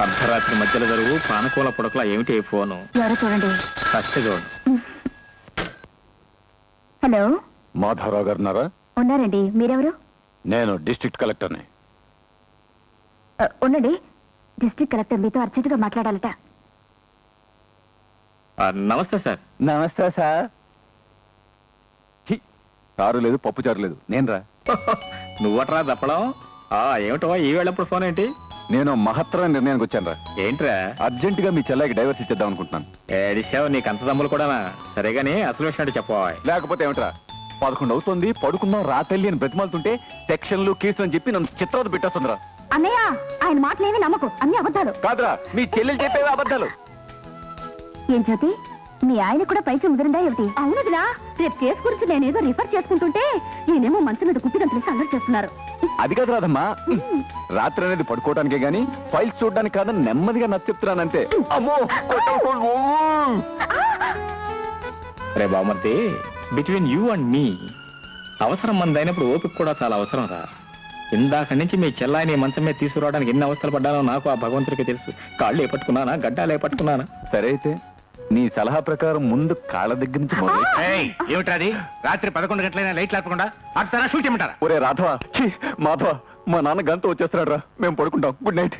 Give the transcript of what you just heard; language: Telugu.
అర్ధరాత్రి మధ్యలో జరుగు పానకూల పుడకలా ఏమిటి ఈ ఫోను? ఎవరో చూడండి. ఫస్ట్ చూడు. హలో, మాధవరావు గారున్నారా? ఉన్నారండి. మీరెవరు? నేను డిస్ట్రిక్ట్ కలెక్టర్ని. ఉండండి, డిస్ట్రిక్ట్ కలెక్టర్ మీతో అర్జెంటుగా మాట్లాడాలట. నమస్తే సార్. నమస్తే సార్. చారు లేదు, పప్పు చారు లేదు. నేను రా. నువ్వట్రా దప్పడం. ఏమిటో ఈ వేళప్పుడు ఫోన్ ఏంటి? నేను మహత్తరమైన నిర్ణయానికి వచ్చాను రా. ఏంట్రా? అర్జెంట్ గా మీ చెల్లాయికి డైవర్స్ ఇచ్చేద్దాం అనుకుంటున్నాను. ఏడిసావు, నీకు అంత దమ్ములు కూడానా? సరేగాని అసలు విషయం చెప్పవా? లేకపోతే ఏమిట్రా, 11 అవుతుంది, పడుకుందాం రా తల్లి అని బ్రతిమాలుతుంటే సెక్షన్లు కేసులు అని చెప్పి నన్ను చిత్రాలు పెట్టేస్తుందిరా. అన్నయ్య, ఆయన మాటలేవి నమ్మకు, అన్ని అబద్ధాలు. కాదురా, మీ చెల్లెలు చెప్పేవి అబద్ధాలు. ఏం జ్యోతి, మీ ఆయన కూడా పైకి ముదిరిందా ఏమిటి? అవునదిలా, రేపు కేసు గురించి నేనేదో రిఫర్ చేసుకుంటుంటే నేనేమో మంచం మీద కుప్పిగంతులు సందడి చేస్తున్నారు. అది కాదు రాదమ్మా, రాత్రి అనేది పడుకోవడానికే గాని ఫైల్స్ చూడడానికి కాదని నెమ్మదిగా నచ్చ చెప్తున్నానంతే. అమ్మో, రే బామర్తి, బిట్వీన్ యూ అండ్ మీ అవసరం మంది అయినప్పుడు ఓపిక కూడా చాలా అవసరం రా. ఇందాక నుంచి మీ చెల్లాయిని మంచం మీద తీసుకురావడానికి ఎన్ని అవస్థలు పడ్డానో నాకు ఆ భగవంతుడికి తెలుసు. కాళ్ళు ఏ పట్టుకున్నానా, గడ్డాలు ఏ పట్టుకున్నానా? సరే అయితే నీ సలహా ప్రకారం ముందు కాళ్ళ దగ్గర నుంచి ఏమిటది? రాత్రి 11 గంటలైనా లైట్ లేకుండా అర్థరా షూట్ చేయమంటారా? ఒరే రాధవ, మాధవ, మా నాన్న గంట వచ్చేస్తున్నాడు రా. మేము పడుకుంటాం. Good night.